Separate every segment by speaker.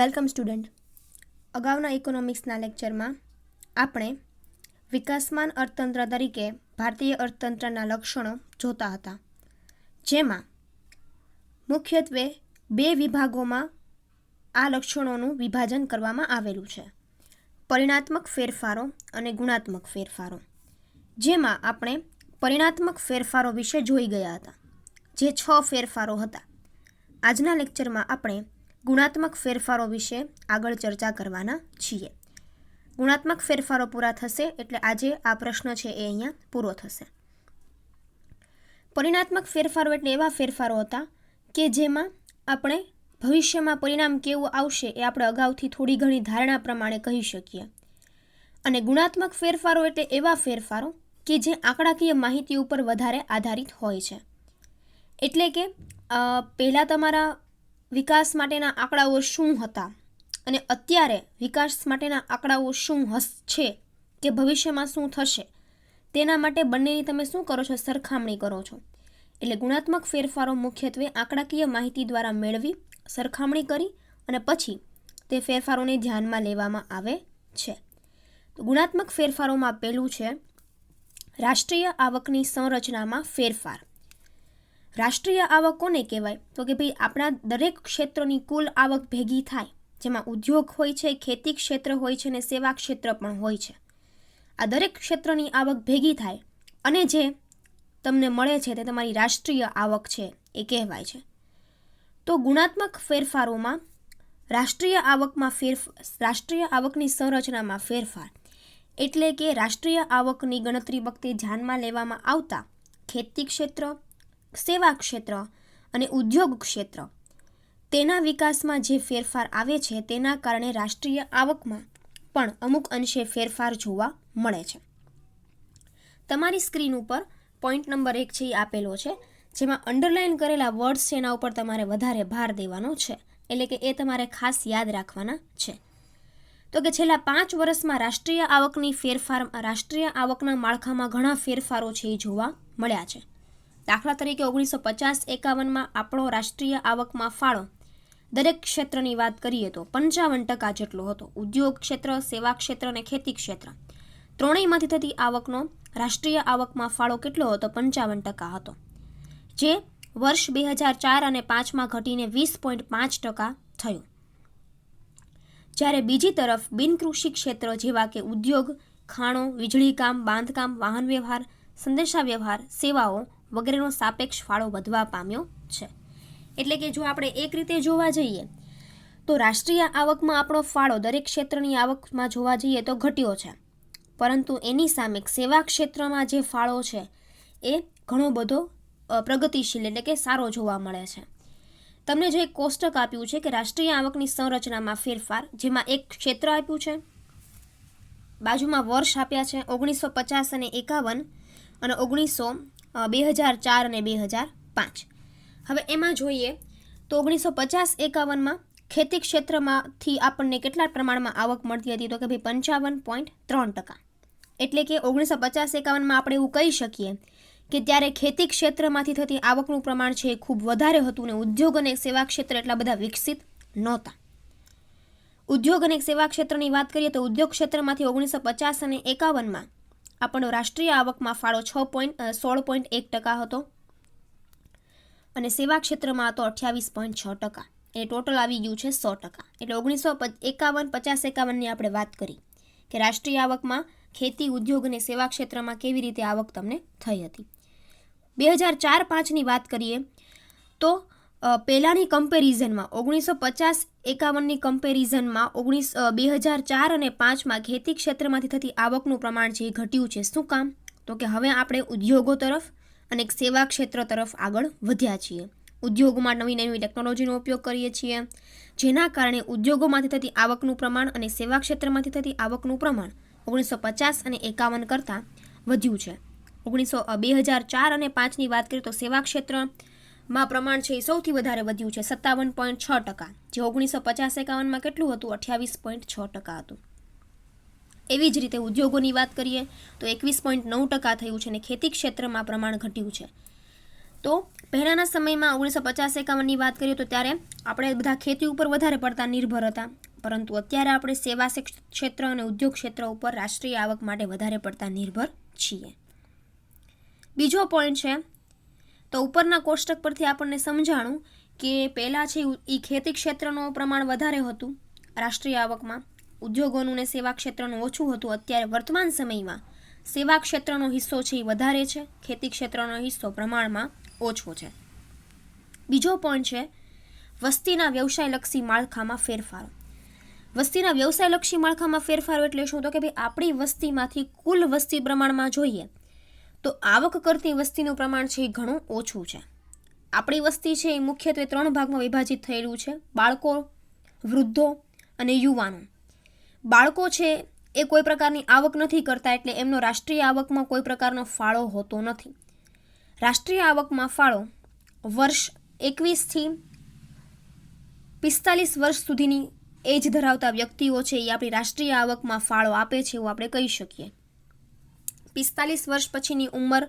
Speaker 1: Welcome student. અગાઉના ઇકોનોમિક્સના લેક્ચરમાં આપણે વિકાસમાન અર્થતંત્ર તરીકે ભારતીય અર્થતંત્રના લક્ષણો જોતા હતા, જેમાં મુખ્યત્વે બે વિભાગોમાં આ લક્ષણોનું વિભાજન કરવામાં આવેલું છે: પરિણાત્મક ફેરફારો અને ગુણાત્મક ફેરફારો. જેમાં આપણે પરિણાત્મક ફેરફારો વિશે જોઈ ગયા હતા, જે 6 ફેરફારો હતા. આજના લેક્ચરમાં આપણે ગુણાત્મક ફેરફારો વિશે આગળ ચર્ચા કરવાના છીએ. ગુણાત્મક ફેરફારો પૂરા થશે એટલે આજે આ પ્રશ્ન છે એ અહીંયા પૂરો થશે. પરિણાત્મક ફેરફારો એટલે એવા ફેરફારો હતા કે જેમાં આપણે ભવિષ્યમાં પરિણામ કેવું આવશે એ આપણે અગાઉથી થોડી ઘણી ધારણા પ્રમાણે કહી શકીએ. અને ગુણાત્મક ફેરફારો એટલે એવા ફેરફારો કે જે આંકડાકીય માહિતી ઉપર વધારે આધારિત હોય છે. એટલે કે પહેલાં તમારા વિકાસ માટેના આંકડાઓ શું હતા અને અત્યારે વિકાસ માટેના આંકડાઓ શું છે કે ભવિષ્યમાં શું થશે, તેના માટે બંનેની તમે શું કરો છો? સરખામણી કરો છો. એટલે ગુણાત્મક ફેરફારો મુખ્યત્વે આંકડાકીય માહિતી દ્વારા મેળવી, સરખામણી કરી અને પછી તે ફેરફારોને ધ્યાનમાં લેવામાં આવે છે. તો ગુણાત્મક ફેરફારોમાં પહેલું છે રાષ્ટ્રીય આવકની સંરચનામાં ફેરફાર. રાષ્ટ્રીય આવક કોને કહેવાય? તો કે ભાઈ આપણા દરેક ક્ષેત્રની કુલ આવક ભેગી થાય, જેમાં ઉદ્યોગ હોય છે, ખેતી ક્ષેત્ર હોય છે અને સેવા ક્ષેત્ર પણ હોય છે. આ દરેક ક્ષેત્રની આવક ભેગી થાય અને જે તમને મળે છે તે તમારી રાષ્ટ્રીય આવક છે એ કહેવાય છે. તો ગુણાત્મક ફેરફારોમાં રાષ્ટ્રીય આવકની સંરચનામાં ફેરફાર એટલે કે રાષ્ટ્રીય આવકની ગણતરી વખતે ધ્યાનમાં લેવામાં આવતા ખેતી ક્ષેત્ર, સેવા ક્ષેત્ર અને ઉદ્યોગ ક્ષેત્ર, તેના વિકાસમાં જે ફેરફાર આવે છે તેના કારણે રાષ્ટ્રીય આવકમાં પણ અમુક અંશે ફેરફાર જોવા મળે છે. તમારી સ્ક્રીન ઉપર પોઈન્ટ નંબર 1 છે એ આપેલો છે, જેમાં અંડરલાઇન કરેલા વર્ડ્સ છે એના ઉપર તમારે વધારે ભાર દેવાનો છે, એટલે કે એ તમારે ખાસ યાદ રાખવાના છે. તો કે છેલ્લા 5 વર્ષમાં રાષ્ટ્રીય આવકના માળખામાં ઘણા ફેરફારો છે એ જોવા મળ્યા છે. દાખલા તરીકે 1950-51માં આપણો રાષ્ટ્રીય આવકમાં ફાળો દરેક ક્ષેત્રની વાત કરીએ તો 55% જેટલો હતો. ઉદ્યોગ ક્ષેત્ર, સેવા ક્ષેત્ર અને ખેતી ક્ષેત્ર ત્રણેયમાંથી થતી આવકનો રાષ્ટ્રીય આવકમાં ફાળો કેટલો હતો? 55% હતો, જે વર્ષ 2004 અને 5માં ઘટીને 20.5% થયો. જ્યારે બીજી તરફ બિનકૃષિ ક્ષેત્ર જેવા કે ઉદ્યોગ, ખાણો, વીજળીકામ, બાંધકામ, વાહન વ્યવહાર, સંદેશા વ્યવહાર, સેવાઓ વગેરેનો સાપેક્ષ ફાળો વધવા પામ્યો છે. એટલે કે જો આપણે એક રીતે જોવા જઈએ તો રાષ્ટ્રીય આવકમાં આપણો ફાળો દરેક ક્ષેત્રની આવકમાં જોવા જઈએ તો ઘટ્યો છે, પરંતુ એની સામે સેવા ક્ષેત્રમાં જે ફાળો છે એ ઘણો બધો પ્રગતિશીલ એટલે કે સારો જોવા મળે છે. તમને જે એક કોષ્ટક આપ્યું છે કે રાષ્ટ્રીય આવકની સંરચનામાં ફેરફાર, જેમાં એક ક્ષેત્ર આપ્યું છે, બાજુમાં વર્ષ આપ્યા છે 1950 અને 51 અને 2004 અને 2005. હવે એમાં જોઈએ તો 1950-51માં ખેતી ક્ષેત્રમાંથી આપણને કેટલા પ્રમાણમાં આવક મળતી હતી? તો કે ભાઈ 55.3%. એટલે કે 1950-51માં આપણે એવું કહી શકીએ કે ત્યારે ખેતી ક્ષેત્રમાંથી થતી આવકનું પ્રમાણ છે એ ખૂબ વધારે હતું ને ઉદ્યોગ અને સેવા ક્ષેત્ર એટલા બધા વિકસિત નહોતા. ઉદ્યોગ અને સેવા ક્ષેત્રની વાત કરીએ તો ઉદ્યોગ ક્ષેત્રમાંથી 1950 અને 51માં આપણો રાષ્ટ્રીય આવકમાં ફાળો 16.1% હતો અને સેવા ક્ષેત્રમાં હતો 28.6%. એ ટોટલ આવી ગયું છે 100%. એટલે 1950-51ની આપણે વાત કરી કે રાષ્ટ્રીય આવકમાં ખેતી, ઉદ્યોગ અને સેવા ક્ષેત્રમાં કેવી રીતે આવક તમને થઈ હતી. 2004-5ની વાત કરીએ તો પહેલાંની કમ્પેરિઝનમાં 1950-51ની કમ્પેરિઝનમાં 2004 અને 5માં ખેતી ક્ષેત્રમાંથી થતી આવકનું પ્રમાણ છે એ ઘટ્યું છે. શું કામ? તો કે હવે આપણે ઉદ્યોગો તરફ અને સેવા ક્ષેત્ર તરફ આગળ વધ્યા છીએ. ઉદ્યોગોમાં નવી નવી ટેકનોલોજીનો ઉપયોગ કરીએ છીએ, જેના કારણે ઉદ્યોગોમાંથી થતી આવકનું પ્રમાણ અને સેવા ક્ષેત્રમાંથી થતી આવકનું પ્રમાણ 1950 અને 51 કરતાં વધ્યું છે. 2004 અને 5ની વાત કરીએ તો સેવા ક્ષેત્રમાં પ્રમાણ છે એ સૌથી વધારે વધ્યું છે 57.6%, જે 1950-51માં કેટલું હતું? 28.6% હતું. એવી જ રીતે ઉદ્યોગોની વાત કરીએ તો 21.9% થયું છે અને ખેતી ક્ષેત્રમાં પ્રમાણ ઘટ્યું છે. તો પહેલાંના સમયમાં 1950-51ની વાત કરીએ તો ત્યારે આપણે બધા ખેતી ઉપર વધારે પડતા નિર્ભર હતા, પરંતુ અત્યારે આપણે સેવા ક્ષેત્ર અને ઉદ્યોગ ક્ષેત્ર ઉપર રાષ્ટ્રીય આવક માટે વધારે પડતા નિર્ભર છીએ. બીજો પોઈન્ટ છે તો ઉપરના કોષ્ટક પરથી આપણને સમજાણું કે પહેલાં છે એ ખેતી ક્ષેત્રનું પ્રમાણ વધારે હતું રાષ્ટ્રીય આવકમાં, ઉદ્યોગોનું ને સેવા ક્ષેત્રનું ઓછું હતું. અત્યારે વર્તમાન સમયમાં સેવા ક્ષેત્રનો હિસ્સો છે એ વધારે છે, ખેતી ક્ષેત્રનો હિસ્સો પ્રમાણમાં ઓછો છે. બીજો પોઈન્ટ છે વસ્તીના વ્યવસાયલક્ષી માળખામાં ફેરફારો. વસ્તીના વ્યવસાયલક્ષી માળખામાં ફેરફારો એટલે શું? તો કે ભાઈ આપણી વસ્તીમાંથી કુલ વસ્તી પ્રમાણમાં જોઈએ તો આવક કરતી વસ્તીનું પ્રમાણ છે એ ઘણું ઓછું છે. આપણી વસ્તી છે એ મુખ્યત્વે 3 ભાગમાં વિભાજિત થયેલું છે: બાળકો, વૃદ્ધો અને યુવાનો. બાળકો છે એ કોઈ પ્રકારની આવક નથી કરતા, એટલે એમનો રાષ્ટ્રીય આવકમાં કોઈ પ્રકારનો ફાળો હોતો નથી. રાષ્ટ્રીય આવકમાં ફાળો વર્ષ 21 થી 45 વર્ષ સુધીની એજ ધરાવતા વ્યક્તિઓ છે એ આપણી રાષ્ટ્રીય આવકમાં ફાળો આપે છે એવું આપણે કહી શકીએ. 45 વર્ષ પછીની ઉંમર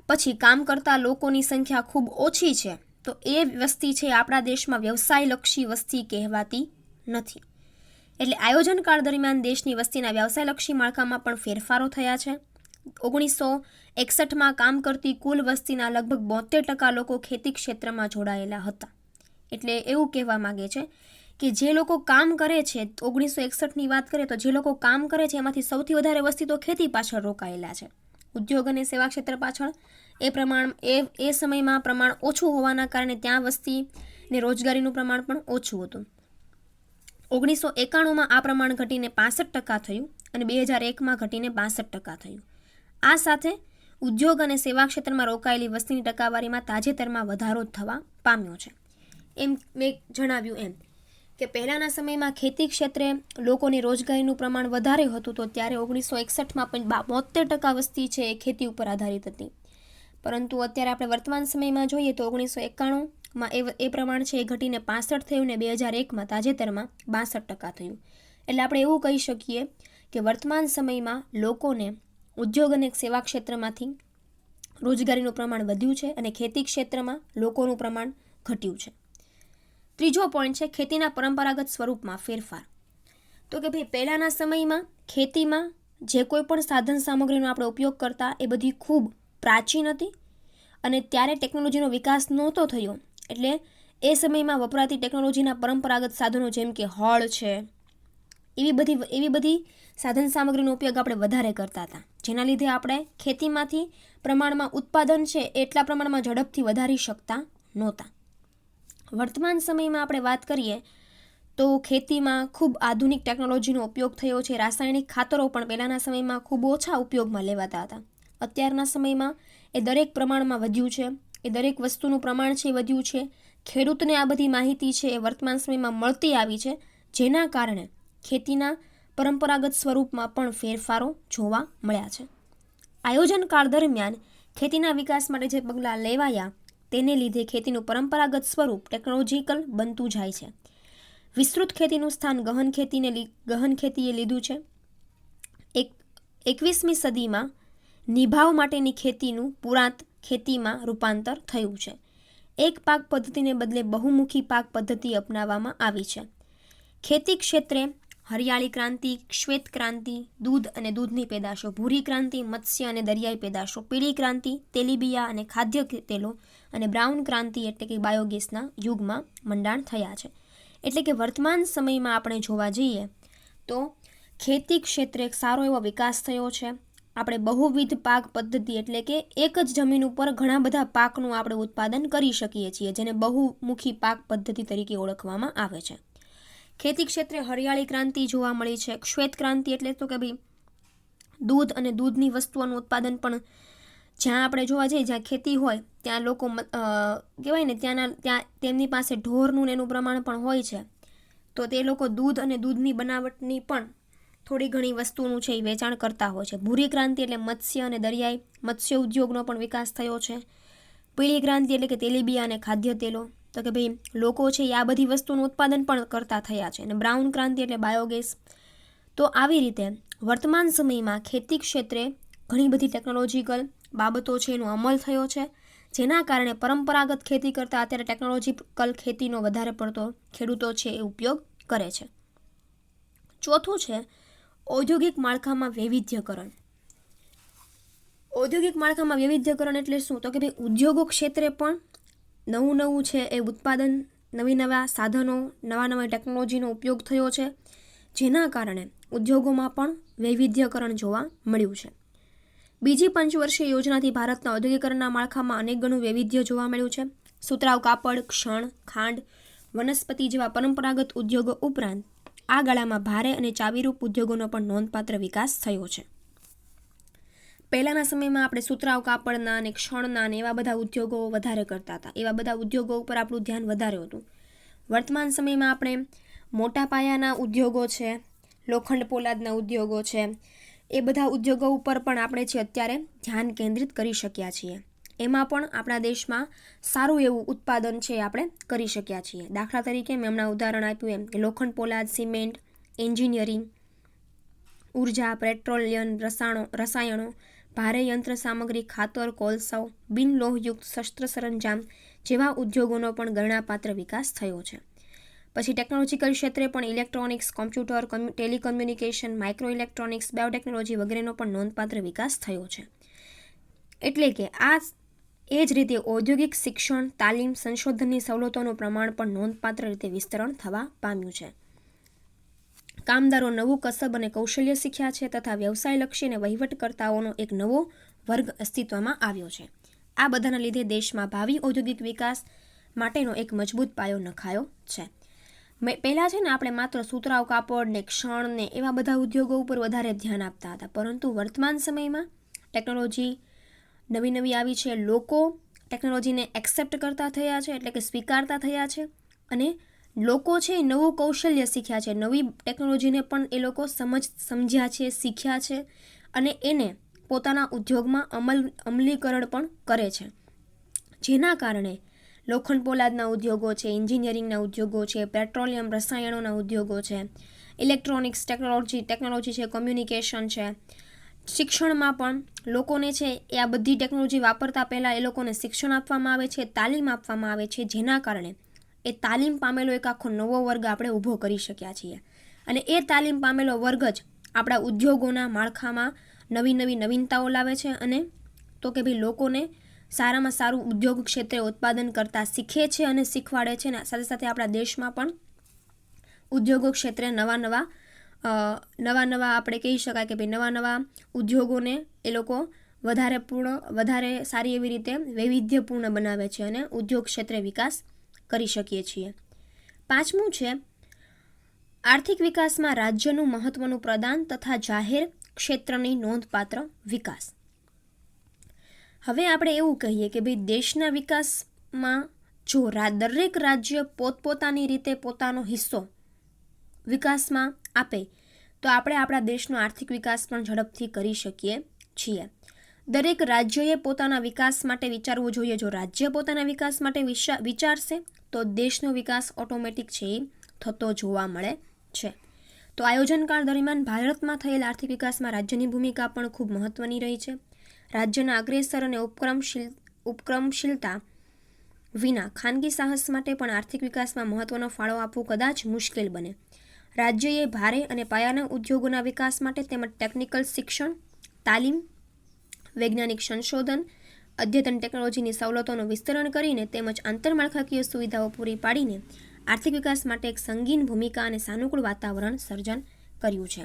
Speaker 1: પછી કામ કરતા લોકોની સંખ્યા ખૂબ ઓછી છે, તો એ વસ્તી છે આપણા દેશમાં વ્યવસાયલક્ષી વસ્તી કહેવાતી નથી. એટલે આયોજનકાળ દરમિયાન દેશની વસ્તીના વ્યવસાયલક્ષી માળખામાં પણ ફેરફારો થયા છે. 1961માં કામ કરતી કુલ વસ્તીના લગભગ 72% લોકો ખેતી ક્ષેત્રમાં જોડાયેલા હતા. એટલે એવું કહેવા માંગે છે કે જે લોકો કામ કરે છે, 1961ની વાત કરીએ તો જે લોકો કામ કરે છે એમાંથી સૌથી વધારે વસ્તી તો ખેતી પાછળ રોકાયેલા છે. ઉદ્યોગ અને સેવા ક્ષેત્ર પાછળ એ સમયમાં પ્રમાણ ઓછું હોવાના કારણે ત્યાં વસ્તી ને રોજગારીનું પ્રમાણ પણ ઓછું હતું. 1991માં આ પ્રમાણ ઘટીને 65% થયું અને 2001માં ઘટીને 62% થયું. આ સાથે ઉદ્યોગ અને સેવા ક્ષેત્રમાં રોકાયેલી વસ્તીની ટકાવારીમાં તાજેતરમાં વધારો થવા પામ્યો છે. એમ મેં જણાવ્યું એમ કે પહેલાંના સમયમાં ખેતી ક્ષેત્રે લોકોની રોજગારીનું પ્રમાણ વધારે હતું, તો ત્યારે 1961માં પણ 72% વસ્તી છે એ ખેતી ઉપર આધારિત હતી. પરંતુ અત્યારે આપણે વર્તમાન સમયમાં જોઈએ તો 1991માં એ પ્રમાણ છે એ ઘટીને 65 થયું ને 2001માં તાજેતરમાં 62% થયું. એટલે આપણે એવું કહી શકીએ કે વર્તમાન સમયમાં લોકોને ઉદ્યોગ અને સેવા ક્ષેત્રમાંથી રોજગારીનું પ્રમાણ વધ્યું છે અને ખેતી ક્ષેત્રમાં લોકોનું પ્રમાણ ઘટ્યું છે. ત્રીજો પોઈન્ટ છે ખેતીના પરંપરાગત સ્વરૂપમાં ફેરફાર. તો કે ભાઈ પહેલાંના સમયમાં ખેતીમાં જે કોઈ પણ સાધન સામગ્રીનો આપણે ઉપયોગ કરતા એ બધી ખૂબ પ્રાચીન હતી અને ત્યારે ટેકનોલોજીનો વિકાસ નહોતો થયો, એટલે એ સમયમાં વપરાતી ટેકનોલોજીના પરંપરાગત સાધનો જેમ કે હળ છે, એવી બધી સાધન સામગ્રીનો ઉપયોગ આપણે વધારે કરતા હતા, જેના લીધે આપણે ખેતીમાંથી પ્રમાણમાં ઉત્પાદન છે એટલા પ્રમાણમાં ઝડપથી વધારી શકતા નહોતા. વર્તમાન સમયમાં આપણે વાત કરીએ તો ખેતીમાં ખૂબ આધુનિક ટેકનોલોજીનો ઉપયોગ થયો છે. રાસાયણિક ખાતરો પણ પહેલાંના સમયમાં ખૂબ ઓછા ઉપયોગમાં લેવાતા હતા. અત્યારના સમયમાં એ દરેક પ્રમાણમાં વધ્યું છે, એ દરેક વસ્તુનું પ્રમાણ છે એ વધ્યું છે. ખેડૂતને આ બધી માહિતી છે એ વર્તમાન સમયમાં મળતી આવી છે, જેના કારણે ખેતીના પરંપરાગત સ્વરૂપમાં પણ ફેરફારો જોવા મળ્યા છે. આયોજન કાળ દરમિયાન ખેતીના વિકાસ માટે જે પગલાં લેવાયા તેને લીધે ખેતીનું પરંપરાગત સ્વરૂપ ટેકનોલોજીકલ બનતું જાય છે. વિસ્તૃત ખેતીનું સ્થાન ગહન ખેતીએ લીધું છે. 21મી સદીમાં નિભાવ માટેની ખેતીનું પુરાંત ખેતીમાં રૂપાંતર થયું છે. એક પાક પદ્ધતિને બદલે બહુમુખી પાક પદ્ધતિ અપનાવવામાં આવી છે. ખેતી ક્ષેત્રે હરિયાળી ક્રાંતિ, શ્વેત ક્રાંતિ, દૂધ અને દૂધની પેદાશો, ભૂરી ક્રાંતિ, મત્સ્ય અને દરિયાઈ પેદાશો, પીળી ક્રાંતિ, તેલીબિયા અને ખાદ્ય તેલો અને બ્રાઉન ક્રાંતિ એટલે કે બાયોગેસના યુગમાં મંડાણ થયા છે. એટલે કે વર્તમાન સમયમાં આપણે જોવા જઈએ તો ખેતી ક્ષેત્રે સારો એવો વિકાસ થયો છે. આપણે બહુવિધ પાક પદ્ધતિ એટલે કે એક જ જમીન ઉપર ઘણા બધા પાકનું આપણે ઉત્પાદન કરી શકીએ છીએ, જેને બહુમુખી પાક પદ્ધતિ તરીકે ઓળખવામાં આવે છે. ખેતી ક્ષેત્રે હરિયાળી ક્રાંતિ જોવા મળી છે. શ્વેત ક્રાંતિ એટલે તો કે ભાઈ દૂધ અને દૂધની વસ્તુઓનું ઉત્પાદન પણ જ્યાં આપણે જોવા જઈએ જ્યાં ખેતી હોય ત્યાં લોકો કહેવાય ને ત્યાં તેમની પાસે ઢોરનું એનું પ્રમાણ પણ હોય છે, તો તે લોકો દૂધ અને દૂધની બનાવટની પણ થોડી ઘણી વસ્તુનું છે એ વેચાણ કરતા હોય છે. ભૂરી ક્રાંતિ એટલે મત્સ્ય અને દરિયાઈ મત્સ્ય ઉદ્યોગનો પણ વિકાસ થયો છે. પીળી ક્રાંતિ એટલે કે તેલીબિયા અને ખાદ્ય તેલો, તો કે ભાઈ લોકો છે એ આ બધી વસ્તુનું ઉત્પાદન પણ કરતા થયા છે. અને બ્રાઉન ક્રાંતિ એટલે બાયોગેસ. તો આવી રીતે વર્તમાન સમયમાં ખેતી ક્ષેત્રે ઘણી બધી ટેકનોલોજીકલ બાબતો છે એનો અમલ થયો છે, જેના કારણે પરંપરાગત ખેતી કરતાં અત્યારે ટેકનોલોજીકલ ખેતીનો વધારે પડતો ખેડૂતો છે એ ઉપયોગ કરે છે. ચોથું છે ઔદ્યોગિક માળખામાં વૈવિધ્યકરણ. ઔદ્યોગિક માળખામાં વૈવિધ્યકરણ એટલે શું? તો કે ભાઈ ઉદ્યોગો ક્ષેત્રે પણ નવું છે એ ઉત્પાદન, નવા સાધનો, નવા ટેકનોલોજીનો ઉપયોગ થયો છે, જેના કારણે ઉદ્યોગોમાં પણ વૈવિધ્યકરણ જોવા મળ્યું છે. બીજી પંચવર્ષીય યોજનાથી ભારતના ઔદ્યોગિકરણના માળખામાં અનેક ગણું વૈવિધ્ય જોવા મળ્યું છે. સુતરાઉ કાપડ, ક્ષણ, ખાંડ, વનસ્પતિ જેવા પરંપરાગત ઉદ્યોગો ઉપરાંત આ ગાળામાં ભારે અને ચાવીરૂપ ઉદ્યોગોનો પણ નોંધપાત્ર વિકાસ થયો છે. પહેલાંના સમયમાં આપણે સુતરાઉ કાપડના અને ક્ષણના અને એવા બધા ઉદ્યોગો વધારે કરતા હતા. એવા બધા ઉદ્યોગો ઉપર આપણું ધ્યાન વધારે હતું. વર્તમાન સમયમાં આપણે મોટા પાયાના ઉદ્યોગો છે, લોખંડ પોલાદના ઉદ્યોગો છે, એ બધા ઉદ્યોગો ઉપર પણ આપણે છે અત્યારે ધ્યાન કેન્દ્રિત કરી શક્યા છીએ. એમાં પણ આપણા દેશમાં સારું એવું ઉત્પાદન છે આપણે કરી શક્યા છીએ. દાખલા તરીકે મેં હમણાં ઉદાહરણ આપ્યું એમ કે લોખંડ પોલાદ, સિમેન્ટ, એન્જિનિયરિંગ, ઉર્જા, પેટ્રોલિયમ, રસાયણો, ભારે યંત્ર સામગ્રી, ખાતર, કોલસાઓ, બિનલોહયુક્ત શસ્ત્ર સરંજામ જેવા ઉદ્યોગોનો પણ ગણનાપાત્ર વિકાસ થયો છે. પછી ટેકનોલોજીકલ ક્ષેત્રે પણ electronics, computer, telecommunication, micro electronics, biotechnology વગેરેનો પણ નોંધપાત્ર વિકાસ થયો છે. એટલે કે એ જ રીતે ઔદ્યોગિક શિક્ષણ, તાલીમ, સંશોધનની સવલતોનું પ્રમાણ પણ નોંધપાત્ર રીતે વિસ્તરણ થવા પામ્યું છે. કામદારો નવું કસબ અને કૌશલ્ય શીખ્યા છે તથા વ્યવસાયલક્ષી અને વહીવટકર્તાઓનો એક નવો વર્ગ અસ્તિત્વમાં આવ્યો છે. આ બધાના લીધે દેશમાં ભાવિ ઔદ્યોગિક વિકાસ માટેનો એક મજબૂત પાયો નખાયો છે. પહેલાં છે ને આપણે માત્ર સુતરાઉ કાપડ ને ક્ષણ ને એવા બધા ઉદ્યોગો ઉપર વધારે ધ્યાન આપતા હતા, પરંતુ વર્તમાન સમયમાં ટેકનોલોજી નવી આવી છે. લોકો ટેકનોલોજીને એક્સેપ્ટ કરતા થયા છે, એટલે કે સ્વીકારતા થયા છે, અને લોકો છે નવું કૌશલ્ય શીખ્યા છે. નવી ટેકનોલોજીને પણ એ લોકો સમજ્યા છે, શીખ્યા છે, અને એને પોતાના ઉદ્યોગમાં અમલીકરણ પણ કરે છે. જેના કારણે લોખંડ પોલાદના ઉદ્યોગો છે, એન્જિનિયરિંગના ઉદ્યોગો છે, પેટ્રોલિયમ રસાયણોના ઉદ્યોગો છે, ઇલેક્ટ્રોનિક્સ ટેકનોલોજી છે, કોમ્યુનિકેશન છે, શિક્ષણમાં પણ લોકોને છે એ આ બધી ટેકનોલોજી વાપરતા પહેલાં એ લોકોને શિક્ષણ આપવામાં આવે છે, તાલીમ આપવામાં આવે છે, જેના કારણે એ તાલીમ પામેલો એક આખો નવો વર્ગ આપણે ઊભો કરી શક્યા છીએ. અને એ તાલીમ પામેલો વર્ગ જ આપણા ઉદ્યોગોના માળખામાં નવીનતાઓ લાવે છે, અને તો કે ભાઈ લોકોને સારામાં સારું ઉદ્યોગ ક્ષેત્રે ઉત્પાદન કરતા શીખે છે અને શીખવાડે છે. ને સાથે સાથે આપણા દેશમાં પણ ઉદ્યોગો ક્ષેત્રે નવા આપણે કહી શકાય કે ભાઈ નવા ઉદ્યોગોને એ લોકો વધારે સારી એવી રીતે વૈવિધ્યપૂર્ણ બનાવે છે અને ઉદ્યોગ ક્ષેત્રે વિકાસ કરી શકીએ છીએ. પાંચમું છે આર્થિક વિકાસમાં રાજ્યનું મહત્વનું પ્રદાન તથા જાહેર ક્ષેત્રની નોંધપાત્ર વિકાસ. હવે આપણે એવું કહીએ કે ભાઈ દેશના વિકાસમાં જો દરેક રાજ્ય પોતપોતાની રીતે પોતાનો હિસ્સો વિકાસમાં આપે તો આપણે આપણા દેશનો આર્થિક વિકાસ પણ ઝડપથી કરી શકીએ છીએ. દરેક રાજ્યએ પોતાના વિકાસ માટે વિચારવું જોઈએ. જો રાજ્ય પોતાના વિકાસ માટે વિચારશે તો દેશનો વિકાસ ઓટોમેટિક છે એ થતો જોવા મળે છે. તો આયોજનકાળ દરમિયાન ભારતમાં થયેલ આર્થિક વિકાસમાં રાજ્યની ભૂમિકા પણ ખૂબ મહત્વની રહી છે. રાજ્યના અગ્રેસર અને ઉપક્રમશીલતા વિના ખાનગી સાહસ માટે પણ આર્થિક વિકાસમાં મહત્વનો ફાળો આપવો કદાચ મુશ્કેલ બને. રાજ્યએ ભારે અને પાયાના ઉદ્યોગોના વિકાસ માટે તેમજ ટેકનિકલ શિક્ષણ, તાલીમ, વૈજ્ઞાનિક સંશોધન, અદ્યતન ટેકનોલોજીની સવલતોનું વિસ્તરણ કરીને તેમજ આંતરમાળખાકીય સુવિધાઓ પૂરી પાડીને આર્થિક વિકાસ માટે એક સંગીન ભૂમિકા અને સાનુકૂળ વાતાવરણ સર્જન કર્યું છે.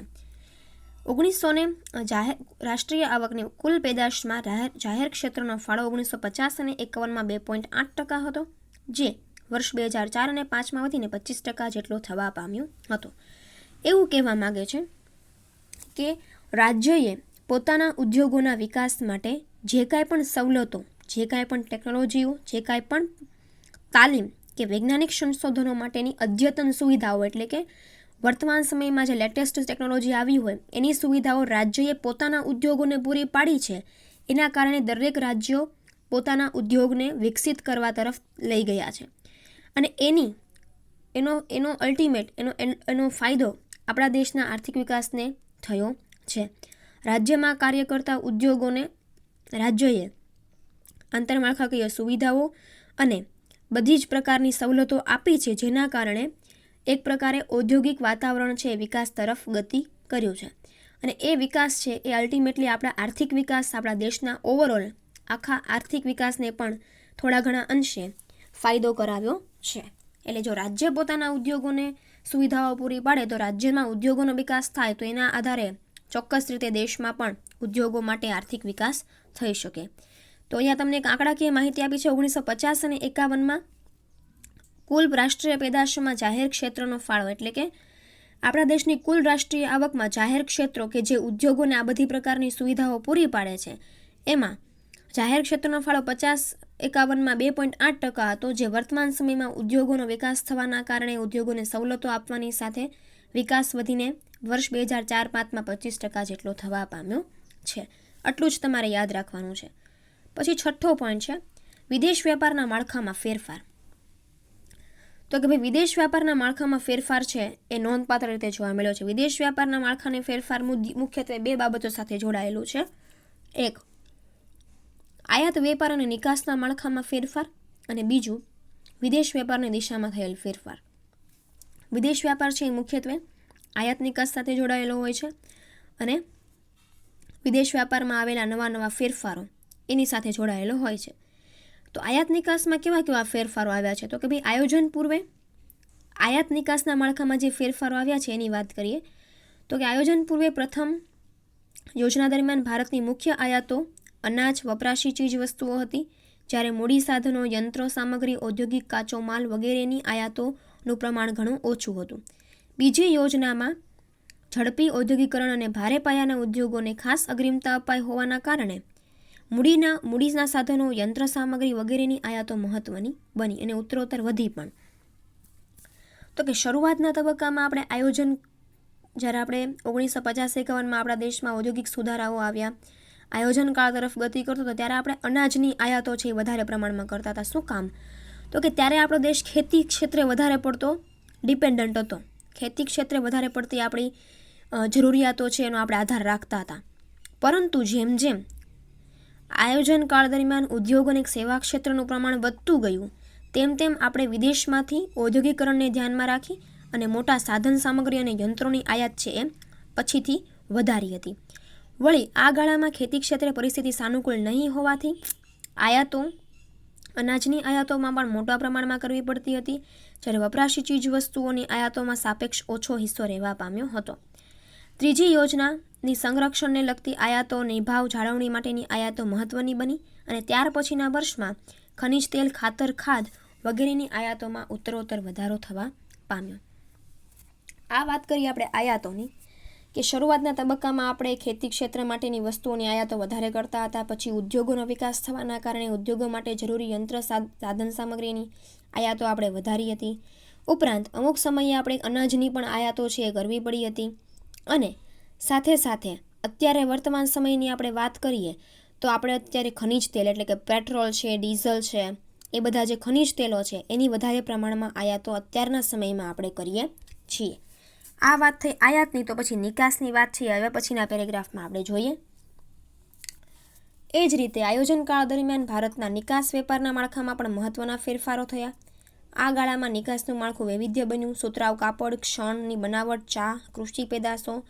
Speaker 1: 1900 રાષ્ટ્રીય આવકની કુલ પેદાશમાં જાહેર ક્ષેત્રનો ફાળો 1950 અને 51માં 2.8% હતો, જે વર્ષ 2004 અને 5માં વધીને 25% જેટલો થવા પામ્યો હતો. એવું કહેવા માગે છે કે રાજ્યએ પોતાના ઉદ્યોગોના વિકાસ માટે જે કાંઈ પણ સવલતો, જે કાંઈ પણ ટેકનોલોજીઓ, જે કાંઈ પણ તાલીમ કે વૈજ્ઞાનિક સંશોધનો માટેની અદ્યતન સુવિધાઓ, એટલે કે વર્તમાન સમયમાં જે લેટેસ્ટ ટેકનોલોજી આવી હોય એની સુવિધાઓ રાજ્યએ પોતાના ઉદ્યોગોને પૂરી પાડી છે. એના કારણે દરેક રાજ્યો પોતાના ઉદ્યોગને વિકસિત કરવા તરફ લઈ ગયા છે, અને એનો ફાયદો આપણા દેશના આર્થિક વિકાસને થયો છે. રાજ્યમાં કાર્ય કરતા ઉદ્યોગોને રાજ્યએ આંતરમાળખાકીય સુવિધાઓ અને બધી જ પ્રકારની સવલતો આપી છે, જેના કારણે એક પ્રકારે ઔદ્યોગિક વાતાવરણ છે એ વિકાસ તરફ ગતિ કર્યું છે. અને એ વિકાસ છે એ અલ્ટિમેટલી આપણા આર્થિક વિકાસ, આપણા દેશના ઓવરઓલ આખા આર્થિક વિકાસને પણ થોડા ઘણા અંશે ફાયદો કરાવ્યો છે. એટલે જો રાજ્ય પોતાના ઉદ્યોગોને સુવિધાઓ પૂરી પાડે તો રાજ્યમાં ઉદ્યોગોનો વિકાસ થાય, તો એના આધારે ચોક્કસ રીતે દેશમાં પણ ઉદ્યોગો માટે આર્થિક વિકાસ થઈ શકે. તો અહીંયા તમને એક આંકડાકીય માહિતી આપી છે. 1950 અને 51માં કુલ રાષ્ટ્રીય પેદાશમાં જાહેર ક્ષેત્રનો ફાળો, એટલે કે આપણા દેશની કુલ રાષ્ટ્રીય આવકમાં જાહેર ક્ષેત્રો કે જે ઉદ્યોગોને આ બધી પ્રકારની સુવિધાઓ પૂરી પાડે છે, એમાં જાહેર ક્ષેત્રનો ફાળો 50-51માં 2.8% હતો, જે વર્તમાન સમયમાં ઉદ્યોગોનો વિકાસ થવાના કારણે ઉદ્યોગોને સવલતો આપવાની સાથે વિકાસ વધીને વર્ષ 2004-5માં 25% જેટલો થવા પામ્યો છે. આટલું જ તમારે યાદ રાખવાનું છે. પછી છઠ્ઠો પોઈન્ટ છે વિદેશ વ્યાપારના માળખામાં ફેરફાર. તો કે ભાઈ વિદેશ વ્યાપારના માળખામાં ફેરફાર છે એ નોંધપાત્ર રીતે જોવા મળ્યો છે. વિદેશ વ્યાપારના માળખાને ફેરફાર મુખ્યત્વે બે બાબતો સાથે જોડાયેલું છે. એક, આયાત વેપાર અને નિકાસના માળખામાં ફેરફાર, અને બીજું વિદેશ વેપારની દિશામાં થયેલ ફેરફાર. વિદેશ વ્યાપાર છે એ મુખ્યત્વે આયાત નિકાસ સાથે જોડાયેલો હોય છે અને વિદેશ વ્યાપારમાં આવેલા નવા ફેરફારો એની સાથે જોડાયેલો હોય છે. તો આયાત નિકાસમાં કેવા ફેરફારો આવ્યા છે? તો કે ભાઈ આયોજન પૂર્વે આયાત નિકાસના માળખામાં જે ફેરફારો આવ્યા છે એની વાત કરીએ તો કે આયોજન પૂર્વે પ્રથમ યોજના દરમિયાન ભારતની મુખ્ય આયાતો અનાજ, વપરાશી ચીજ વસ્તુઓ હતી, જ્યારે મૂડી સાધનો, યંત્રો, સામગ્રી, ઔદ્યોગિક કાચો માલ વગેરેની આયાતોનું પ્રમાણ ઘણું ઓછું હતું. બીજી યોજનામાં ઝડપી ઔદ્યોગિકરણ અને ભારે પાયાના ઉદ્યોગોને ખાસ અગ્રિમતા અપાઈ હોવાના કારણે મૂડીના સાધનો, યંત્ર સામગ્રી વગેરેની આયાતો મહત્વની બની અને ઉત્તરોત્તર વધી પણ. તો કે શરૂઆતના તબક્કામાં આપણે આયોજન, જ્યારે આપણે 1950-51માં આપણા દેશમાં ઔદ્યોગિક સુધારાઓ આવ્યા, આયોજન કાળ તરફ ગતિ કરતો હતો, ત્યારે આપણે અનાજની આયાતો છે એ વધારે પ્રમાણમાં કરતા હતા. શું કામ? તો કે ત્યારે આપણો દેશ ખેતી ક્ષેત્રે વધારે પડતો ડિપેન્ડન્ટ હતો. ખેતી ક્ષેત્રે વધારે પડતી આપણી જરૂરિયાતો છે એનો આપણે આધાર રાખતા હતા. પરંતુ જેમ જેમ આયોજન કાળ દરમિયાન ઉદ્યોગ અને સેવા ક્ષેત્રનું પ્રમાણ વધતું ગયું, તેમ તેમ આપણે વિદેશમાંથી ઔદ્યોગિકરણને ધ્યાનમાં રાખી અને મોટા સાધન સામગ્રી અને યંત્રોની આયાત છે એમ પછીથી વધારી હતી. વળી આ ગાળામાં ખેતી ક્ષેત્રે પરિસ્થિતિ સાનુકૂળ નહીં હોવાથી અનાજની આયાતોમાં પણ મોટા પ્રમાણમાં કરવી પડતી હતી, જ્યારે વપરાશી ચીજ વસ્તુઓની આયાતોમાં સાપેક્ષ ઓછો હિસ્સો રહેવા પામ્યો હતો. ત્રીજી યોજનાની સંરક્ષણને લગતી આયાતો, નિભાવ, જાળવણી માટેની આયાતો મહત્વની બની અને ત્યાર પછીના વર્ષમાં ખનિજ તેલ, ખાતર, ખાદ વગેરેની આયાતોમાં ઉત્તરોત્તર વધારો થવા પામ્યો. આ વાત કરીએ આપણે આયાતોની, કે શરૂઆતના તબક્કામાં આપણે ખેતી ક્ષેત્ર માટેની વસ્તુઓની આયાતો વધારે કરતા હતા. પછી ઉદ્યોગોનો વિકાસ થવાના કારણે ઉદ્યોગો માટે જરૂરી યંત્ર, સાધન સામગ્રીની આયાતો આપણે વધારી હતી. ઉપરાંત અમુક સમયે આપણે અનાજની પણ આયાતો છે એ કરવી પડી હતી. અને સાથે સાથે અત્યારે વર્તમાન સમયની આપણે વાત કરીએ તો આપણે અત્યારે ખનિજ તેલ, એટલે કે પેટ્રોલ છે, ડીઝલ છે, એ બધા જે ખનિજ તેલો છે એની વધારે પ્રમાણમાં આયાતો અત્યારના સમયમાં આપણે કરીએ છીએ. આ વાત થઈ આયાતની. તો પછી નિકાસની વાત છે હવે પછીના પેરેગ્રાફમાં આપણે જોઈએ. એ જ રીતે આયોજન કાળ દરમિયાન ભારતના નિકાસ વેપારના માળખામાં પણ મહત્વના ફેરફારો થયા. આ ગાળામાં નિકાસનું માળખું વૈવિધ્ય બન્યું. સુતરાઉ કાપડ, શણની બનાવટ, ચા, કૃષિ પેદાશો,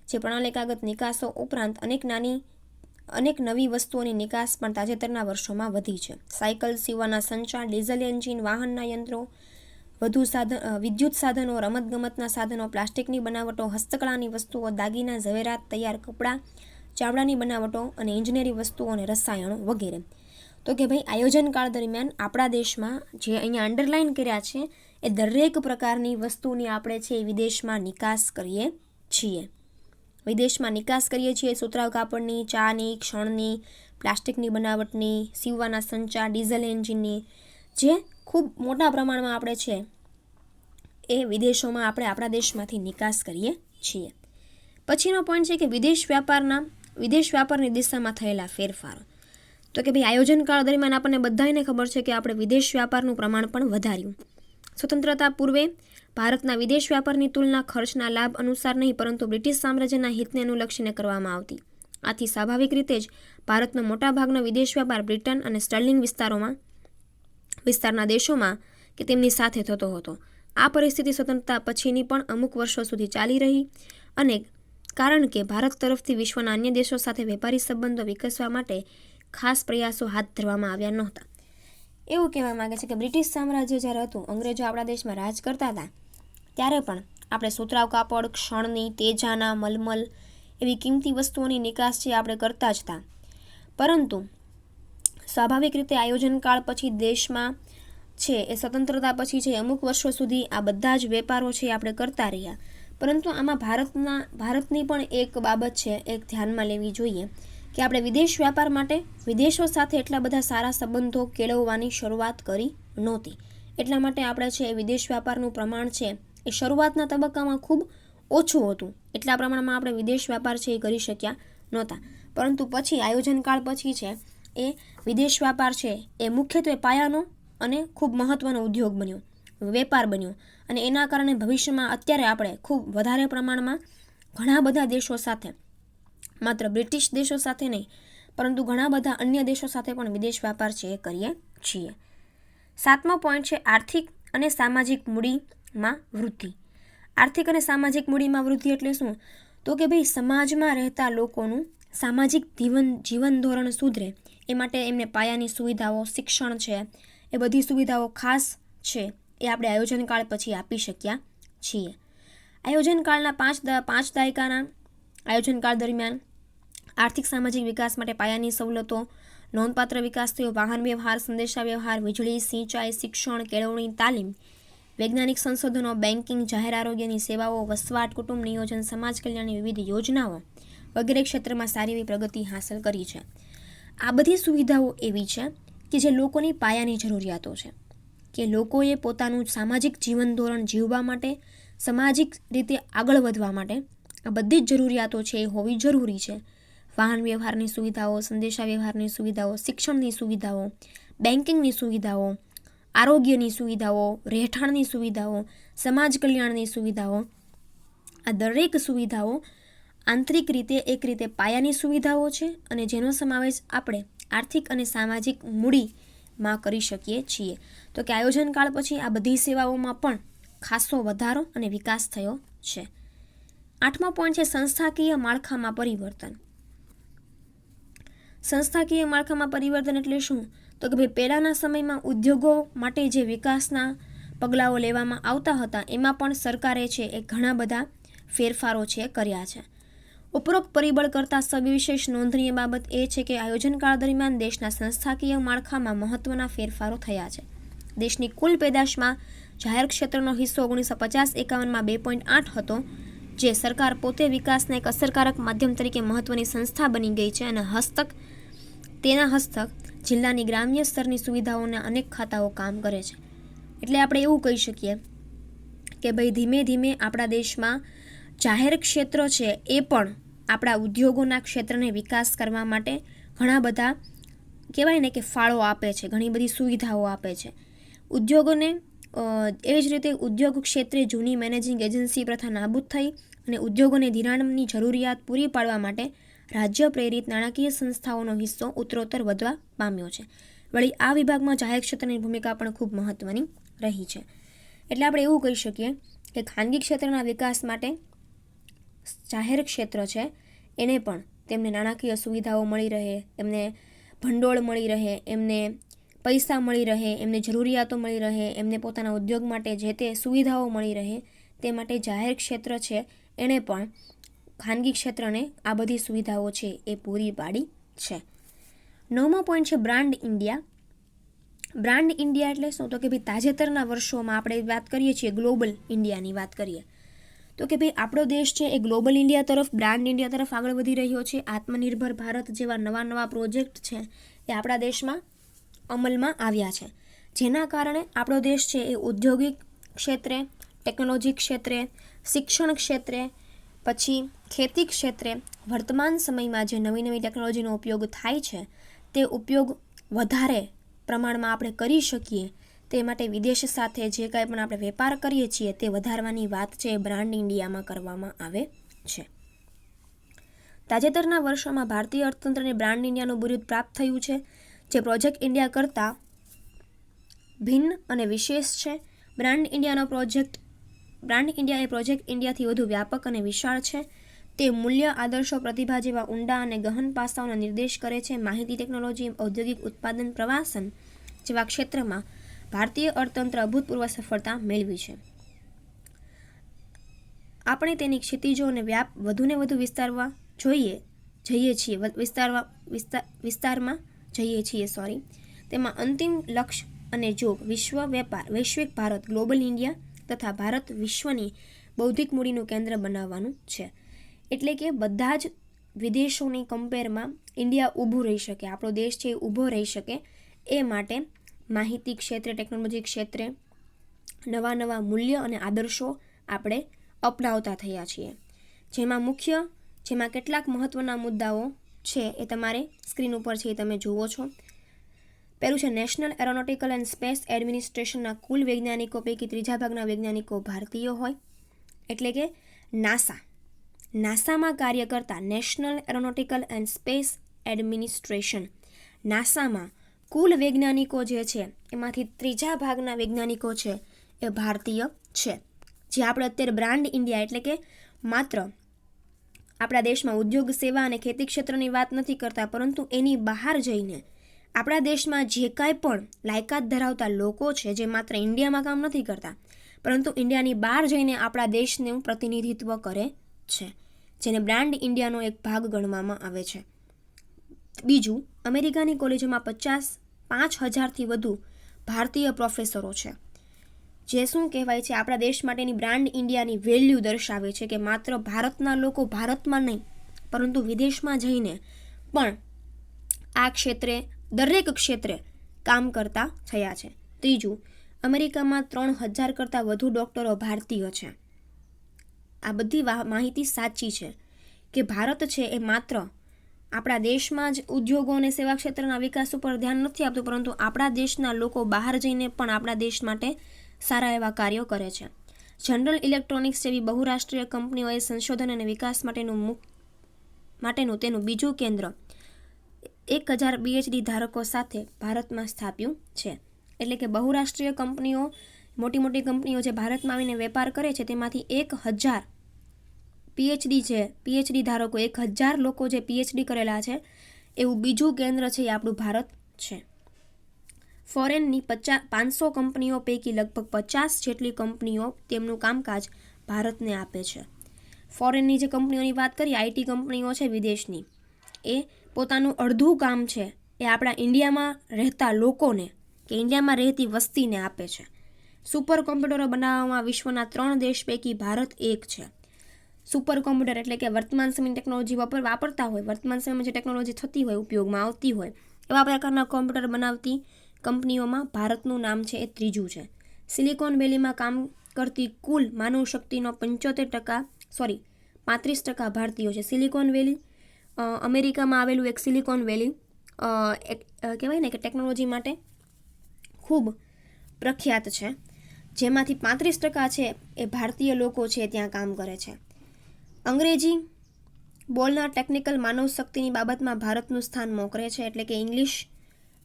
Speaker 1: જે પ્રણાલીગત નિકાસો ઉપરાંત અનેક નવી વસ્તુઓની નિકાસ પણ તાજેતરના વર્ષોમાં વધી છે. સાયકલ, સીવવાના સંચા, ડીઝલ એન્જિન, વાહનના યંત્રો, વિદ્યુત સાધનો, રમતગમતના સાધનો, પ્લાસ્ટિકની બનાવટો, હસ્તકળાની વસ્તુઓ, દાગીના, ઝવેરાત, તૈયાર કપડાં, ચામડાની બનાવટો અને ઇજનેરી વસ્તુઓ અને રસાયણો વગેરે. તો કે ભાઈ આયોજન કાળ દરમિયાન આપણા દેશમાં જે અહીંયા અંડરલાઇન કર્યા છે એ દરેક પ્રકારની વસ્તુની આપણે છે એ વિદેશમાં નિકાસ કરીએ છીએ. સુતરાઉ કાપડની, ચાની, શણની, પ્લાસ્ટિકની બનાવટની, સીવવાના સંચા, ડીઝલ એન્જિનની, જે ખૂબ મોટા પ્રમાણમાં આપણે છે એ વિદેશોમાં આપણે આપણા દેશમાંથી નિકાસ કરીએ છીએ. પછીનો પોઈન્ટ છે કે વિદેશ વ્યાપારની દિશામાં થયેલા ફેરફારો. તો કે ભાઈ આયોજન કાળ દરમિયાન આપણને બધાને ખબર છે કે આપણે વિદેશ વ્યાપારનું પ્રમાણ પણ વધાર્યું. સ્વતંત્રતા પૂર્વે ભારતના વિદેશ વ્યાપારની તુલના ખર્ચના લાભ અનુસાર નહીં પરંતુ બ્રિટિશ સામ્રાજ્યના હિતને અનુલક્ષીને કરવામાં આવતી. આથી સ્વાભાવિક રીતે જ ભારતનો મોટાભાગનો વિદેશ વ્યાપાર બ્રિટન અને સ્ટર્લિંગ વિસ્તારના દેશોમાં કે તેમની સાથે થતો હતો. આ પરિસ્થિતિ સ્વતંત્રતા પછીની પણ અમુક વર્ષો સુધી ચાલી રહી અને કારણ કે ભારત તરફથી વિશ્વના અન્ય દેશો સાથે વેપારી સંબંધો વિકસવા માટે ખાસ પ્રયાસો હાથ ધરવામાં આવ્યા નહોતા. એવું કહેવા માંગે છે કે બ્રિટિશ સામ્રાજ્ય જ્યારે હતું, અંગ્રેજો આપણા દેશમાં રાજ કરતા હતા ત્યારે પણ આપણે સુતરાઉ કાપડ, ક્ષણની, તેજાના, મલમલ એવી કિંમતી વસ્તુઓની નિકાસ છે આપણે કરતા જ હતા. પરંતુ સ્વાભાવિક રીતે આયોજનકાળ પછી દેશમાં છે એ સ્વતંત્રતા પછી છે અમુક વર્ષો સુધી આ બધા જ વેપારો છે આપણે કરતા રહ્યા. પરંતુ આમાં ભારતની પણ એક બાબત છે એક ધ્યાનમાં લેવી જોઈએ કે આપણે વિદેશ વ્યાપાર માટે વિદેશો સાથે એટલા બધા સારા સંબંધો કેળવવાની શરૂઆત કરી નહોતી. એટલા માટે આપણે છે એ વિદેશ વ્યાપારનું પ્રમાણ છે એ શરૂઆતના તબક્કામાં ખૂબ ઓછું હતું. એટલા પ્રમાણમાં આપણે વિદેશ વ્યાપાર છે એ કરી શક્યા નહોતા. પરંતુ પછી આયોજનકાળ પછી છે એ વિદેશ વ્યાપાર છે એ મુખ્યત્વે પાયાનો અને ખૂબ મહત્ત્વનો ઉદ્યોગ બન્યો, વેપાર બન્યો અને એના કારણે ભવિષ્યમાં અત્યારે આપણે ખૂબ વધારે પ્રમાણમાં ઘણા બધા દેશો સાથે, માત્ર બ્રિટિશ દેશો સાથે નહીં પરંતુ ઘણા બધા અન્ય દેશો સાથે પણ વિદેશ વ્યાપાર છે એ કરીએ છીએ. 7મો પોઈન્ટ છે આર્થિક અને સામાજિક મૂડીમાં વૃદ્ધિ. આર્થિક અને સામાજિક મૂડીમાં વૃદ્ધિ એટલે શું? તો કે ભાઈ સમાજમાં રહેતા લોકોનું સામાજિક જીવન ધોરણ સુધરે એ માટે એમને પાયાની સુવિધાઓ, શિક્ષણ છે એ બધી સુવિધાઓ ખાસ છે એ આપણે આયોજનકાળ પછી આપી શક્યા છીએ. આયોજનકાળના 5 દાયકાના આયોજનકાળ દરમિયાન આર્થિક સામાજિક વિકાસ માટે પાયાની સવલતો, નોંધપાત્ર વિકાસ થયો. વાહન વ્યવહાર, સંદેશા વ્યવહાર, વીજળી, સિંચાઈ, શિક્ષણ, કેળવણી, તાલીમ, વૈજ્ઞાનિક સંશોધનો, બેન્કિંગ, જાહેર આરોગ્યની સેવાઓ, વસવાટ, કુટુંબ નિયોજન, સમાજ કલ્યાણની વિવિધ યોજનાઓ વગેરે ક્ષેત્રમાં સારી એવી પ્રગતિ હાંસલ કરી છે. આ બધી સુવિધાઓ એવી છે કે જે લોકોની પાયાની જરૂરિયાતો છે કે લોકોએ પોતાનું સામાજિક જીવન ધોરણ જીવવા માટે, સામાજિક રીતે આગળ વધવા માટે આ બધી જ જરૂરિયાતો છે એ હોવી જરૂરી છે. વાહન વ્યવહારની સુવિધાઓ, સંદેશા વ્યવહારની સુવિધાઓ, શિક્ષણની સુવિધાઓ, બેન્કિંગની સુવિધાઓ, આરોગ્યની સુવિધાઓ, રહેઠાણની સુવિધાઓ, સમાજ કલ્યાણની સુવિધાઓ, આ દરેક સુવિધાઓ આંતરિક રીતે એક રીતે પાયાની સુવિધાઓ છે અને જેનો સમાવેશ આપણે આર્થિક અને સામાજિક મૂડીમાં કરી શકીએ છીએ. તો કે આયોજનકાળ પછી આ બધી સેવાઓમાં પણ ખાસો વધારો અને વિકાસ થયો છે. 8મો પોઈન્ટ છે સંસ્થાકીય માળખામાં પરિવર્તન. સંસ્થાકીય માળખામાં પરિવર્તન એટલે શું? તો કે ભાઈ પહેલાંના સમયમાં ઉદ્યોગો માટે જે વિકાસના પગલાઓ લેવામાં આવતા હતા એમાં પણ સરકારે છે એ ઘણા બધા ફેરફારો છે કર્યા છે. ઉપરોક્ત પરિબળ કરતાં સવિશેષ નોંધનીય બાબત એ છે કે આયોજનકાળ દરમિયાન દેશના સંસ્થાકીય માળખામાં મહત્ત્વના ફેરફારો થયા છે. દેશની કુલ પેદાશમાં જાહેર ક્ષેત્રનો હિસ્સો 1950-51માં 2.8 હતો, જે સરકાર પોતે વિકાસના એક અસરકારક માધ્યમ તરીકે મહત્ત્વની સંસ્થા બની ગઈ છે અને તેના હસ્તક જિલ્લાની ગ્રામ્ય સ્તરની સુવિધાઓના અનેક ખાતાઓ કામ કરે છે. એટલે આપણે એવું કહી શકીએ કે ભાઈ ધીમે ધીમે આપણા દેશમાં જાહેર ક્ષેત્ર છે એ પણ આપણા ઉદ્યોગોના ક્ષેત્રને વિકાસ કરવા માટે ઘણા બધા કહેવાય ને કે ફાળો આપે છે, ઘણી બધી સુવિધાઓ આપે છે. ઉદ્યોગોને એવી જ રીતે ઉદ્યોગ ક્ષેત્રે જૂની મેનેજિંગ એજન્સી પ્રથા નાબૂદ થઈ અને ઉદ્યોગોને ધિરાણની જરૂરિયાત પૂરી પાડવા માટે રાજ્ય પ્રેરિત નાણાકીય સંસ્થાઓનો હિસ્સો ઉત્તરોત્તર વધવા પામ્યો છે. વળી આ વિભાગમાં જાહેર ક્ષેત્રની ભૂમિકા પણ ખૂબ મહત્ત્વની રહી છે. એટલે આપણે એવું કહી શકીએ કે ખાનગી ક્ષેત્રના વિકાસ માટે જાહેર ક્ષેત્ર છે એને પણ તેમને નાણાકીય સુવિધાઓ મળી રહે, એમને ભંડોળ મળી રહે, એમને પૈસા મળી રહે, એમને જરૂરિયાતો મળી રહે, એમને પોતાના ઉદ્યોગ માટે જે તે સુવિધાઓ મળી રહે તે માટે જાહેર ક્ષેત્ર છે એણે પણ ખાનગી ક્ષેત્રને આ બધી સુવિધાઓ છે એ પૂરી પાડી છે. 9મો પોઈન્ટ છે બ્રાન્ડ ઇન્ડિયા. બ્રાન્ડ ઇન્ડિયા એટલે શું? તો કે ભાઈ તાજેતરના વર્ષોમાં આપણે વાત કરીએ છીએ ગ્લોબલ ઇન્ડિયાની વાત કરીએ તો કે ભાઈ આપણો દેશ છે એ ગ્લોબલ ઇન્ડિયા તરફ, બ્રાન્ડ ઇન્ડિયા તરફ આગળ વધી રહ્યો છે. આત્મનિર્ભર ભારત જેવા નવા પ્રોજેક્ટ છે એ આપણા દેશમાં અમલમાં આવ્યા છે, જેના કારણે આપણો દેશ છે એ ઔદ્યોગિક ક્ષેત્રે, ટેકનોલોજી ક્ષેત્રે, શિક્ષણ ક્ષેત્રે, પછી ખેતી ક્ષેત્રે વર્તમાન સમયમાં જે નવી ટેકનોલોજીનો ઉપયોગ થાય છે તે ઉપયોગ વધારે પ્રમાણમાં આપણે કરી શકીએ તે માટે વિદેશ સાથે જે કાંઈ પણ આપણે વેપાર કરીએ છીએ તે વધારવાની વાત છે એ બ્રાન્ડ ઇન્ડિયામાં કરવામાં આવે છે. તાજેતરના વર્ષોમાં ભારતીય અર્થતંત્રને બ્રાન્ડ ઇન્ડિયાનું બિરુદ પ્રાપ્ત થયું છે, જે પ્રોજેક્ટ ઇન્ડિયા કરતાં ભિન્ન અને વિશેષ છે. બ્રાન્ડ ઇન્ડિયા એ પ્રોજેક્ટ ઇન્ડિયાથી વધુ વ્યાપક અને વિશાળ છે. તે મૂલ્ય, આદર્શો, પ્રતિભા જેવા ઊંડા અને ગહન પાસાઓનો નિર્દેશ કરે છે. માહિતી ટેકનોલોજી, ઔદ્યોગિક ઉત્પાદન, પ્રવાસન જેવા ક્ષેત્રમાં ભારતીય અર્થતંત્ર અભૂતપૂર્વ સફળતા મેળવી છે. આપણે તેની ક્ષિતિજો અને વ્યાપ વધુને વધુ વિસ્તારમાં જઈએ છીએ. તેમાં અંતિમ લક્ષ્ય અને જોગ વિશ્વ વેપાર, વૈશ્વિક ભારત, ગ્લોબલ ઇન્ડિયા તથા ભારત વિશ્વની બૌદ્ધિક મૂડીનું કેન્દ્ર બનાવવાનું છે. એટલે કે બધા જ વિદેશોની કમ્પેરમાં ઇન્ડિયા ઊભું રહી શકે, આપણો દેશ છે એ ઊભો રહી શકે એ માટે માહિતી ક્ષેત્રે, ટેકનોલોજી ક્ષેત્રે નવા નવા મૂલ્ય અને આદર્શો આપણે અપનાવતા થયા છીએ. જેમાં કેટલાક મહત્ત્વના મુદ્દાઓ છે એ તમારે સ્ક્રીન ઉપર છે એ તમે જુઓ છો. પહેલું છે નેશનલ એરોનોટિકલ એન્ડ સ્પેસ એડમિનિસ્ટ્રેશનના કુલ વૈજ્ઞાનિકો પૈકી 3 ભાગના વૈજ્ઞાનિકો ભારતીય હોય. એટલે કે નાસામાં કાર્ય કરતા national aeronautical and space administration, નાસામાં કુલ વૈજ્ઞાનિકો જે છે એમાંથી 3 ભાગના વૈજ્ઞાનિકો છે એ ભારતીય છે. જે આપણે અત્યારે બ્રાન્ડ ઇન્ડિયા એટલે કે માત્ર આપણા દેશમાં ઉદ્યોગ, સેવા અને ખેતી ક્ષેત્રની વાત નથી કરતા, પરંતુ એની બહાર જઈને આપણા દેશમાં જે કાંઈ પણ લાયકાત ધરાવતા લોકો છે, જે માત્ર ઇન્ડિયામાં કામ નથી કરતા પરંતુ ઇન્ડિયાની બહાર જઈને આપણા દેશનું પ્રતિનિધિત્વ કરે છે, જેને બ્રાન્ડ ઇન્ડિયાનો એક ભાગ ગણવામાં આવે છે. બીજું, અમેરિકાની કોલેજોમાં 5,000થી વધુ ભારતીય પ્રોફેસરો છે, જે શું કહેવાય છે આપણા દેશ માટેની બ્રાન્ડ ઇન્ડિયાની વેલ્યુ દર્શાવે છે કે માત્ર ભારતના લોકો ભારતમાં નહીં પરંતુ વિદેશમાં જઈને પણ આ ક્ષેત્રે, દરેક ક્ષેત્રે કામ કરતા થયા છે. ત્રીજું, અમેરિકામાં 3,000 કરતાં વધુ ડૉક્ટરો ભારતીય છે. આ બધી માહિતી સાચી છે કે ભારત છે એ માત્ર આપણા દેશમાં જ ઉદ્યોગો અને સેવા ક્ષેત્રના વિકાસ ઉપર ધ્યાન નથી આપતું, પરંતુ આપણા દેશના લોકો બહાર જઈને પણ આપણા દેશ માટે સારા એવા કાર્યો કરે છે. જનરલ ઇલેક્ટ્રોનિક્સ જેવી બહુરાષ્ટ્રીય કંપનીઓએ સંશોધન અને વિકાસ માટેનું તેનું બીજું કેન્દ્ર 1,000 PhD ધારકો સાથે ભારતમાં સ્થાપ્યું છે. એટલે કે બહુરાષ્ટ્રીય કંપનીઓ, મોટી મોટી કંપનીઓ જે ભારતમાં આવીને વેપાર કરે છે તેમાંથી 1,000 PhD ધારકો, 1,000 લોકો જે PhD કરેલા છે એવું બીજું કેન્દ્ર છે એ આપણું ભારત છે. ફોરેનની 500 કંપનીઓ પૈકી લગભગ 50 જેટલી કંપનીઓ તેમનું કામકાજ ભારતને આપે છે. ફોરેનની જે કંપનીઓની વાત કરીએ, IT કંપનીઓ છે વિદેશની, એ પોતાનું અડધું કામ છે એ આપણા ઇન્ડિયામાં રહેતા લોકોને કે ઇન્ડિયામાં રહેતી વસ્તીને આપે છે. સુપર કોમ્પ્યુટરો બનાવવામાં વિશ્વના 3 દેશ પૈકી ભારત એક છે. સુપર કોમ્પ્યુટર એટલે કે વર્તમાન સમયની ટેકનોલોજી વાપરતા હોય, વર્તમાન સમયમાં જે ટેકનોલોજી થતી હોય, ઉપયોગમાં આવતી હોય, એવા પ્રકારના કોમ્પ્યુટર બનાવતી કંપનીઓમાં ભારતનું નામ છે એ ત્રીજું છે. સિલિકોન વેલીમાં કામ કરતી કુલ માનવ શક્તિનો 35% ભારતીયો છે. સિલિકોન વેલી અમેરિકામાં આવેલું એક સિલિકોન વેલી કહેવાય ને કે ટેકનોલોજી માટે ખૂબ પ્રખ્યાત છે, જેમાંથી 35% છે એ ભારતીય લોકો છે ત્યાં કામ કરે છે. અંગ્રેજી બોલનાર ટેકનિકલ માનવ શક્તિની બાબતમાં ભારતનું સ્થાન મોખરે છે. એટલે કે ઇંગ્લિશ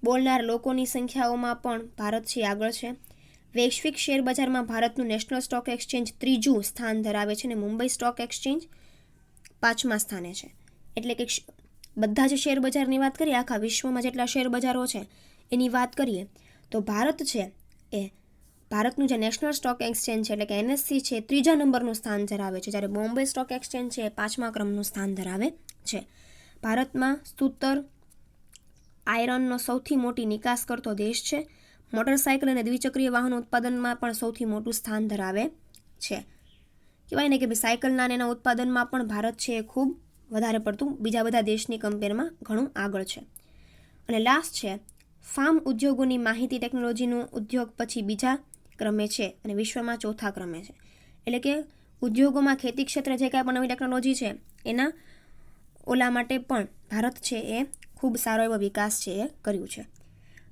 Speaker 1: બોલનાર લોકોની સંખ્યાઓમાં પણ ભારત છે આગળ છે. વૈશ્વિક શેર બજારમાં ભારતનું નેશનલ સ્ટોક એક્સચેન્જ 3જું સ્થાન ધરાવે છે અને મુંબઈ સ્ટોક એક્સચેન્જ 5મા સ્થાને છે. એટલે કે બધા જ શેર બજારની વાત કરીએ, આખા વિશ્વમાં જેટલા શેર બજારો છે એની વાત કરીએ તો ભારત છે એ ભારતનું જે નેશનલ સ્ટોક એક્સચેન્જ છે એટલે કે NSE છે 3જા નંબરનું સ્થાન ધરાવે છે, જ્યારે બોમ્બે સ્ટોક એક્સચેન્જ છે એ 5મા ક્રમનું સ્થાન ધરાવે છે. ભારતમાં સ્તૂતર આયરનનો સૌથી મોટી નિકાસ કરતો દેશ છે. મોટરસાયકલ અને દ્વિચક્રીય વાહનો ઉત્પાદનમાં પણ સૌથી મોટું સ્થાન ધરાવે છે. કહેવાય ને કે ભાઈ સાયકલના અને એના ઉત્પાદનમાં પણ ભારત છે એ ખૂબ વધારે પડતું બીજા બધા દેશની કમ્પેરમાં ઘણું આગળ છે. અને લાસ્ટ છે ફાર્મ ઉદ્યોગોની માહિતી ટેકનોલોજીનો ઉદ્યોગ પછી બીજા ક્રમે છે અને વિશ્વમાં 4થા ક્રમે છે. એટલે કે ઉદ્યોગોમાં ખેતી ક્ષેત્રે જે કાંઈ પણ નવી ટેકનોલોજી છે એના ઓલા માટે પણ ભારત છે એ ખૂબ સારો એવો વિકાસ છે એ કર્યું છે.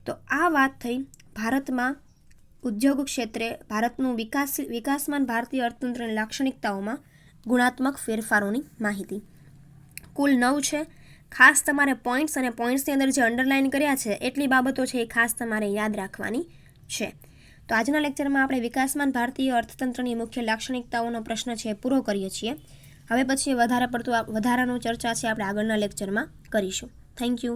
Speaker 1: તો આ વાત થઈ ભારતમાં ઉદ્યોગ ક્ષેત્રે ભારતનું વિકાસમાન ભારતીય અર્થતંત્રની લાક્ષણિકતાઓમાં ગુણાત્મક ફેરફારોની માહિતી. કુલ 9 છે. ખાસ તમારે પોઈન્ટ્સ અને પોઈન્ટ્સની અંદર જે અંડરલાઇન કર્યા છે એટલી બાબતો છે એ ખાસ તમારે યાદ રાખવાની છે. તો આજના લેક્ચરમાં આપણે વિકાસમાન ભારતીય અર્થતંત્રની મુખ્ય લાક્ષણિકતાઓનો પ્રશ્ન છે એ પૂરો કરીએ છીએ. હવે પછી વધારાનું ચર્ચા છે આપણે આગળના લેક્ચરમાં કરીશું. Thank you.